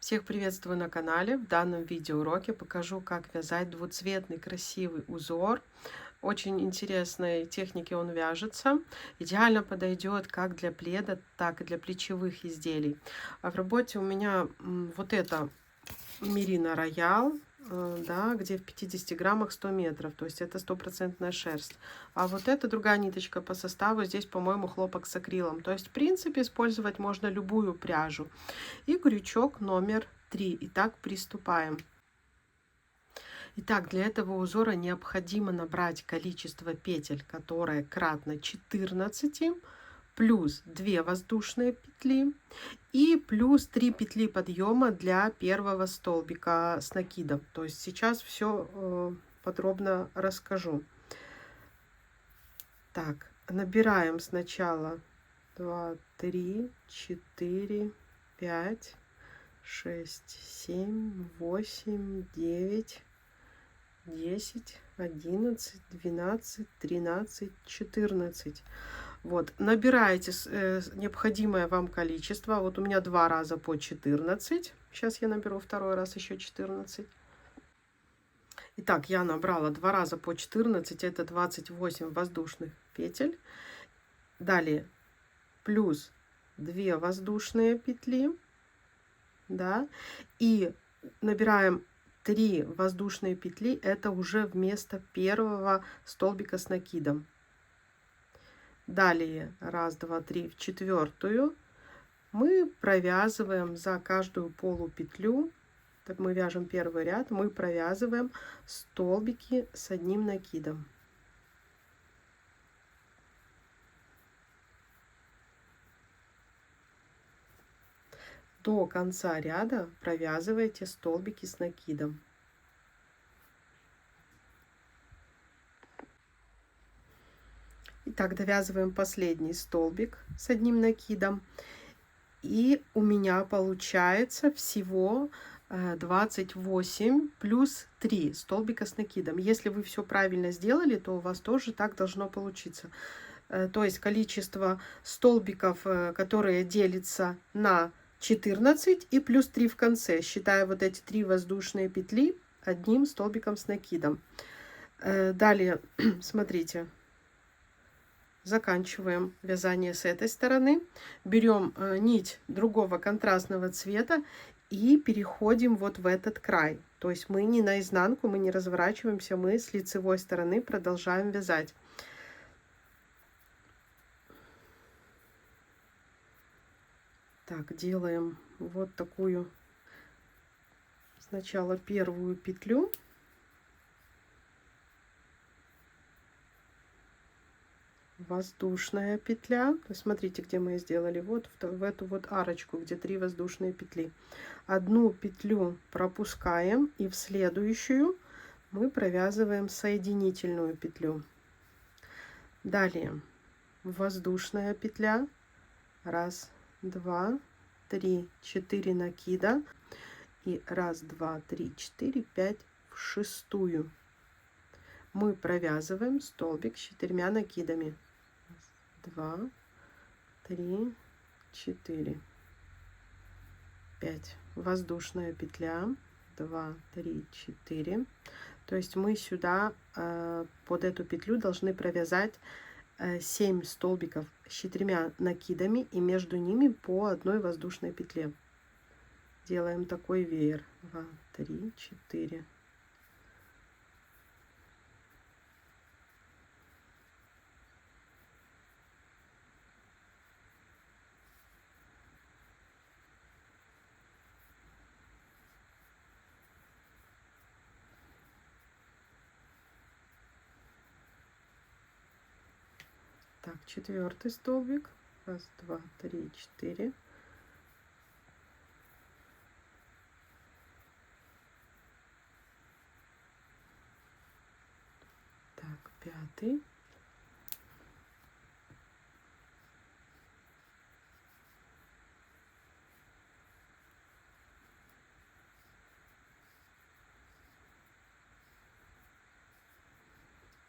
Всех приветствую на канале. В данном видеоуроке покажу, как вязать двуцветный красивый узор. Очень интересной техники он вяжется. Идеально подойдет как для пледа, так и для плечевых изделий. А в работе у меня вот это Merino Royal, да, где в 50 граммах 100 метров, то есть это стопроцентная шерсть. А вот эта другая ниточка по составу, здесь, по-моему, хлопок с акрилом. То есть, в принципе, использовать можно любую пряжу. И крючок номер 3. Итак, приступаем. Итак, для этого узора необходимо набрать количество петель, которое кратно 14, плюс 2 воздушные петли и плюс 3 петли подъема для первого столбика с накидом. То есть сейчас все подробно расскажу. Так, набираем сначала 2, 3, 4, 5, 6, 7, 8, 9, 10, 11, 12, 13, 14. Вот, набираете необходимое вам количество. Вот у меня 2 раза по 14. Сейчас я наберу второй раз еще 14. Итак, я набрала 2 раза по 14. Это 28 воздушных петель. Далее плюс 2 воздушные петли. Да, и набираем 3 воздушные петли. Это уже вместо первого столбика с накидом. Далее 1, 2, 3 в четвертую мы провязываем за каждую полупетлю. Так мы вяжем первый ряд, мы провязываем столбики с одним накидом. До конца ряда провязывайте столбики с накидом. Итак, довязываем последний столбик с одним накидом. И у меня получается всего 28 плюс 3 столбика с накидом. Если вы все правильно сделали, то у вас тоже так должно получиться. То есть количество столбиков, которые делятся на 14 и плюс 3 в конце, считая вот эти 3 воздушные петли одним столбиком с накидом. Далее, смотрите. Заканчиваем вязание с этой стороны. Берем нить другого контрастного цвета и переходим вот в этот край. То есть мы не наизнанку, мы не разворачиваемся, мы с лицевой стороны продолжаем вязать. Так, делаем вот такую сначала первую петлю. Воздушная петля. Смотрите, где мы сделали. Вот в эту вот арочку, где 3 воздушные петли. Одну петлю пропускаем и в следующую мы провязываем соединительную петлю. Далее воздушная петля. 1, 2, 3, 4 накида. И 1, 2, 3, 4, 5 в шестую. Мы провязываем столбик с 4 накидами. 2, 3, 4, 5. Воздушная петля. 2, 3, 4. То есть мы сюда под эту петлю должны провязать 7 столбиков с 4 накидами и между ними по одной воздушной петле. Делаем такой веер. 2, 3, 4. Так, 4-й столбик. 1, 2, 3, 4. Так, 5-й.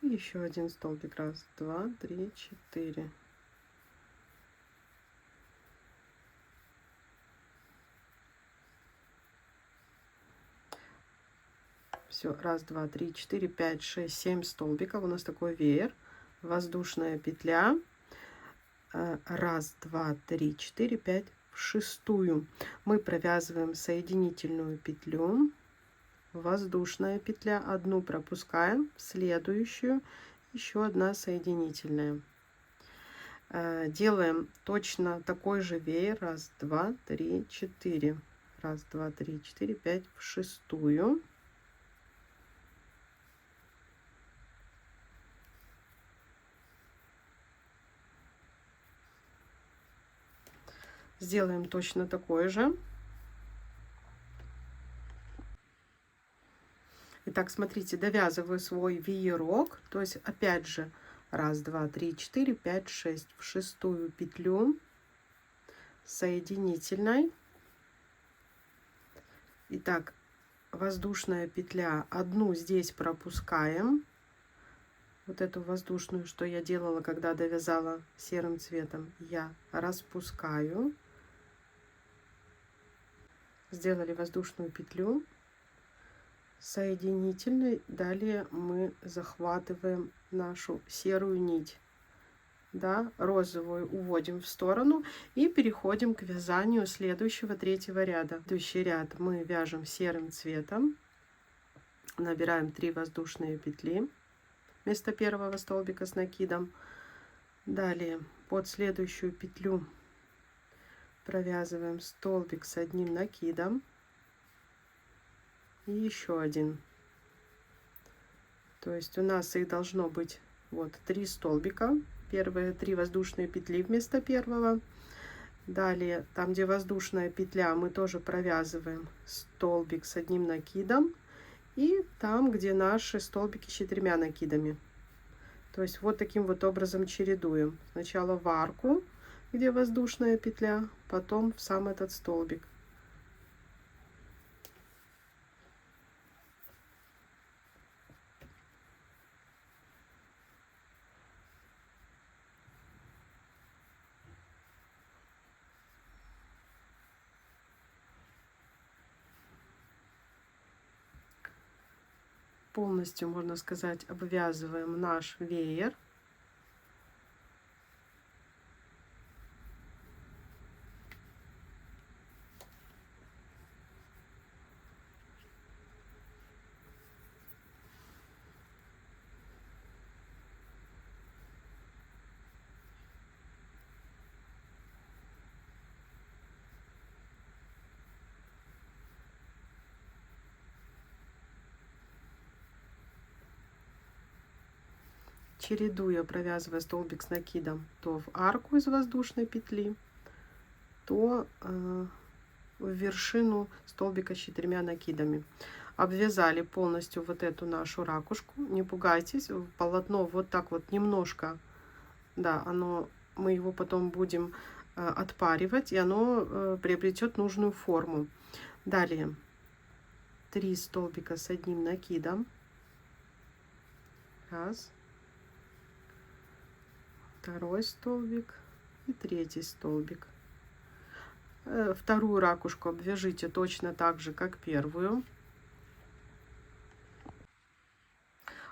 И еще один столбик. 1, 2, 3, 4. Все, 1, 2, 3, 4, 5, 6, 7 столбиков. У нас такой веер, воздушная петля. 1, 2, 3, 4, 5 в шестую. Мы провязываем соединительную петлю, воздушная петля, одну пропускаем, в следующую еще одна соединительная. Делаем точно такой же веер. 1, 2, 3, 4. 1, 2, 3, 4, 5 в шестую. Сделаем точно такой же. Итак, смотрите, довязываю свой веерок. То есть опять же 1, 2, 3, 4, 5, 6 в шестую петлю соединительной. Итак, воздушная петля, одну здесь пропускаем. Вот эту воздушную, что я делала, когда довязала серым цветом, я распускаю. Сделали воздушную петлю соединительной. Далее мы захватываем нашу серую нить. Да, розовую уводим в сторону и переходим к вязанию следующего третьего ряда. Следующий ряд мы вяжем серым цветом. Набираем 3 воздушные петли вместо первого столбика с накидом. Далее под следующую петлю провязываем столбик с одним накидом и еще один. То есть у нас их должно быть вот 3 столбика. Первые 3 воздушные петли вместо первого. Далее там, где воздушная петля, мы тоже провязываем столбик с одним накидом. И там, где наши столбики с 4 накидами. То есть вот таким вот образом чередуем. Сначала в арку, где воздушная петля, потом в сам этот столбик. Полностью, можно сказать, обвязываем наш веер. Чередуя, провязывая столбик с накидом то в арку из воздушной петли, то в вершину столбика с 4 накидами. Обвязали полностью вот эту нашу ракушку. Не пугайтесь, полотно вот так вот немножко, да, мы его потом будем отпаривать, и оно приобретет нужную форму. Далее 3 столбика с одним накидом. Раз. Второй столбик и третий столбик. Вторую ракушку обвяжите точно так же, как первую.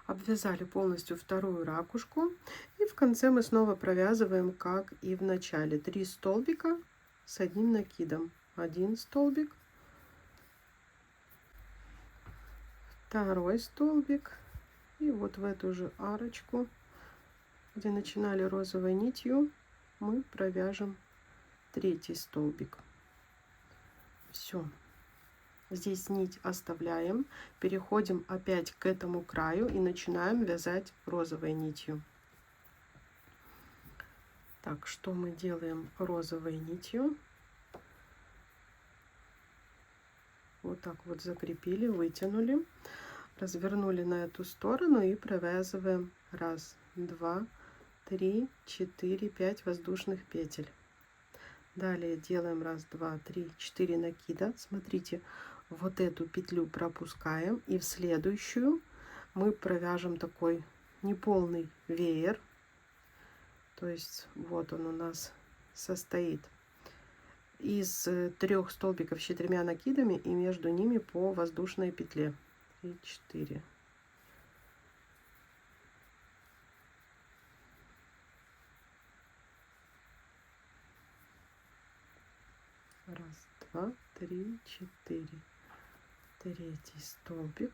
Обвязали полностью вторую ракушку. И в конце мы снова провязываем, как и в начале. 3 столбика с одним накидом. 1 столбик. Второй столбик. И вот в эту же арочку, где начинали розовой нитью, мы провяжем 3 столбик. Все. Здесь нить оставляем, переходим опять к этому краю и начинаем вязать розовой нитью. Так, что мы делаем розовой нитью? Вот так вот закрепили, вытянули, развернули на эту сторону и провязываем 1, 2, 3, 4, 5 воздушных петель. Далее делаем 1, 2, 3, 4 накида. Смотрите, вот эту петлю пропускаем, и в следующую мы провяжем такой неполный веер. То есть вот он у нас состоит из 3 столбиков с 4 накидами и между ними по воздушной петле. 3, 4. Раз, два, три, 4. Третий столбик.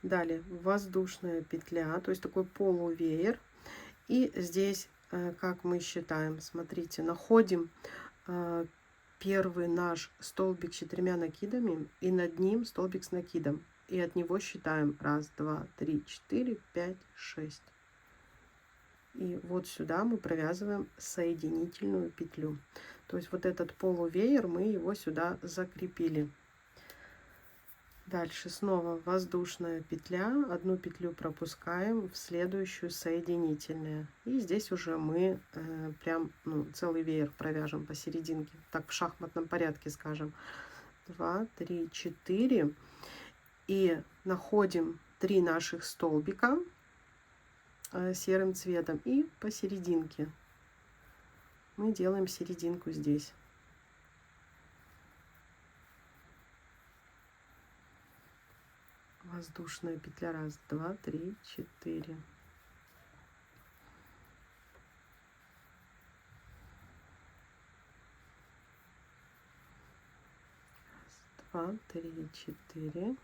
Далее воздушная петля, то есть такой полувеер. И здесь, как мы считаем, смотрите, находим первый наш столбик с 4 накидами и над ним столбик с накидом. И от него считаем 1, 2, 3, 4, 5, 6. И вот сюда мы провязываем соединительную петлю. То есть вот этот полувеер, мы его сюда закрепили. Дальше снова воздушная петля, одну петлю пропускаем в следующую соединительная. И здесь уже мы прям целый веер провяжем посерединке. Так в шахматном порядке скажем. 2, 3, 4. И находим 3 наших столбика серым цветом. И посерединке мы делаем серединку здесь. Воздушная петля. 1, 2, 3, 4. 1, 2, 3, 4.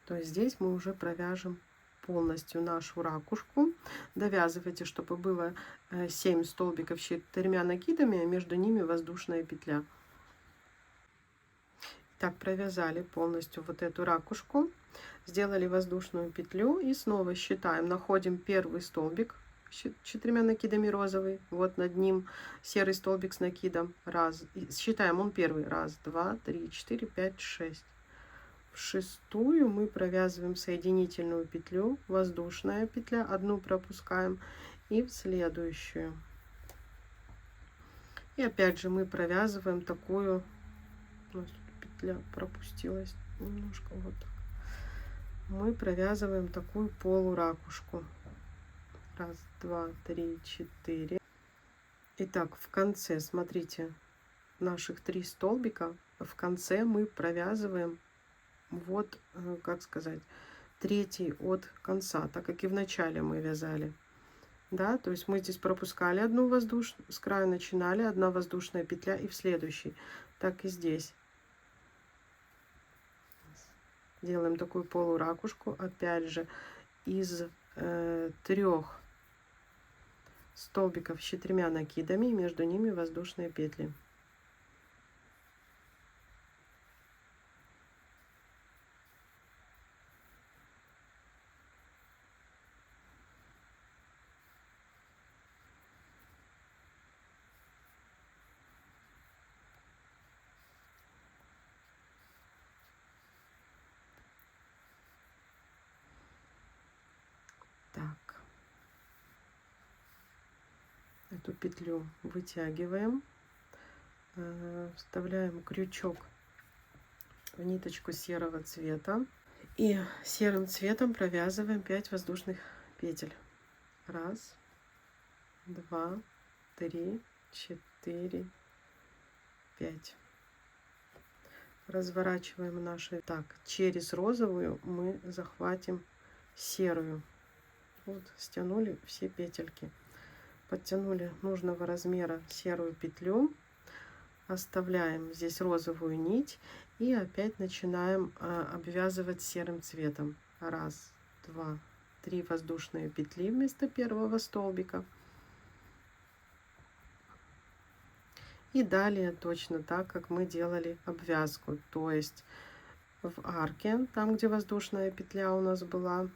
То есть здесь мы уже провяжем полностью нашу ракушку. Довязывайте, чтобы было 7 столбиков с 4 накидами, а между ними воздушная петля. Так, провязали полностью вот эту ракушку, сделали воздушную петлю и снова считаем, находим первый столбик с 4 накидами розовый, вот над ним серый столбик с накидом, считаем, он первый, 1, 2, 3, 4, 5, 6. В шестую мы провязываем соединительную петлю, воздушная петля, одну пропускаем и в следующую. И опять же мы провязываем такую, у нас тут петля пропустилась немножко, вот так. Мы провязываем такую полуракушку. 1, 2, 3, 4. Итак, в конце, смотрите, наших 3 столбика, в конце мы провязываем вот, как сказать, третий от конца, так как и в начале мы вязали. Да, то есть мы здесь пропускали одну воздушную, с края начинали, одна воздушная петля и в следующий. Так и здесь. Делаем такую полуракушку, опять же, из 3 столбиков с 4 накидами, и между ними воздушные петли. Так, эту петлю вытягиваем, вставляем крючок в ниточку серого цвета и серым цветом провязываем 5 воздушных петель. 1, 2, 3, 4, 5. Разворачиваем наши. Так, через розовую мы захватим серую. Вот, стянули все петельки. Подтянули нужного размера серую петлю. Оставляем здесь розовую нить. И опять начинаем обвязывать серым цветом. 1, 2, 3 воздушные петли вместо первого столбика. И далее точно так, как мы делали обвязку. То есть в арке, там где воздушная петля у нас была,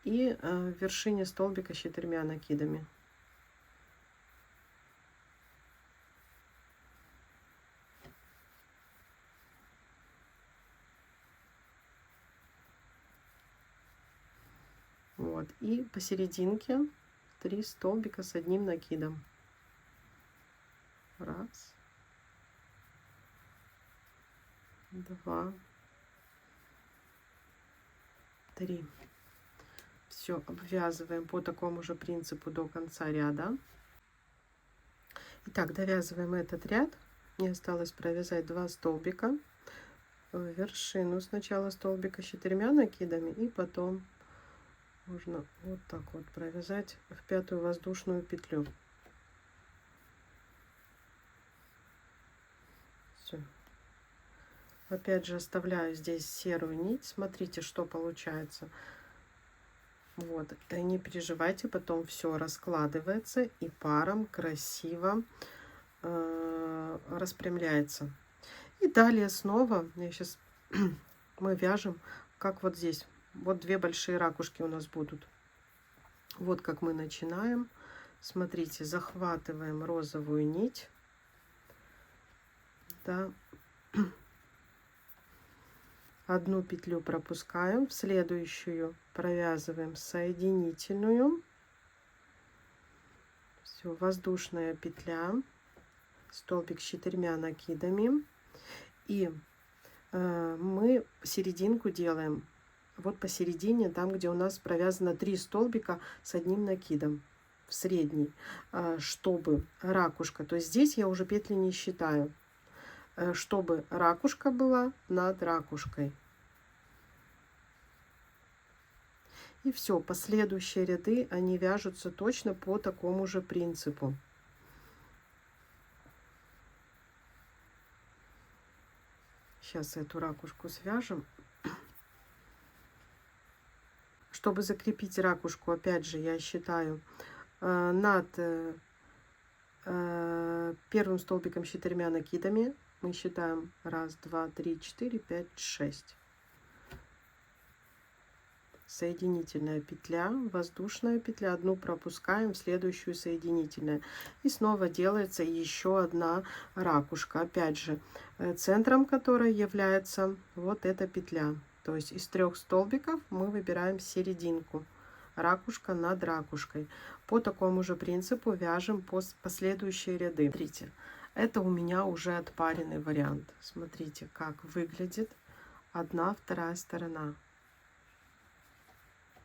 и в вершине столбика с 4 накидами. Вот. И посерединке 3 столбика с 1 накидом. 1, 2, 3. Все обвязываем по такому же принципу до конца ряда. Итак, довязываем этот ряд. Мне осталось провязать 2 столбика в вершину сначала столбика с 4 накидами, и потом можно вот так вот провязать в 5-ю воздушную петлю. Все. Опять же оставляю здесь серую нить. Смотрите, что получается. Вот, не переживайте, потом все раскладывается и паром красиво распрямляется. И далее снова мы вяжем, как вот здесь. Вот 2 большие ракушки у нас будут. Вот как мы начинаем. Смотрите, захватываем розовую нить. Да. Одну петлю пропускаем, в следующую провязываем соединительную. Все, воздушная петля, столбик с 4 накидами. И мы серединку делаем вот посередине, там, где у нас провязано 3 столбика с 1 накидом в средний, чтобы ракушка, то есть здесь я уже петли не считаю, чтобы ракушка была над ракушкой. И все, последующие ряды, они вяжутся точно по такому же принципу. Сейчас эту ракушку свяжем. Чтобы закрепить ракушку, опять же, я считаю над первым столбиком с 4 накидами. Мы считаем 1, 2, 3, 4, 5, 6. Соединительная петля, воздушная петля, одну пропускаем, в следующую соединительная. И снова делается еще одна ракушка. Опять же, центром которой является вот эта петля. То есть из 3 столбиков мы выбираем серединку. Ракушка над ракушкой. По такому же принципу вяжем последующие ряды. Смотрите, это у меня уже отпаренный вариант. Смотрите, как выглядит одна, вторая сторона.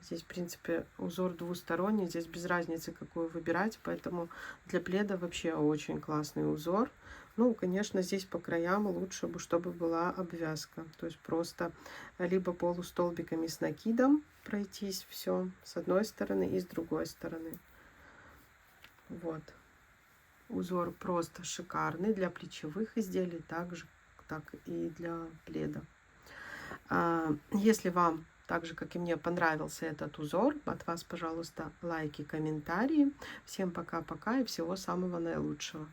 Здесь, в принципе, узор двусторонний, здесь без разницы, какую выбирать, поэтому для пледа вообще очень классный узор. Ну, конечно, здесь по краям лучше бы, чтобы была обвязка, то есть просто либо полустолбиками с накидом пройтись все с одной стороны и с другой стороны. Вот. Узор просто шикарный для плечевых изделий, так и для пледа. Если вам так же, как и мне, понравился этот узор, от вас, пожалуйста, лайки, комментарии. Всем пока-пока и всего самого наилучшего.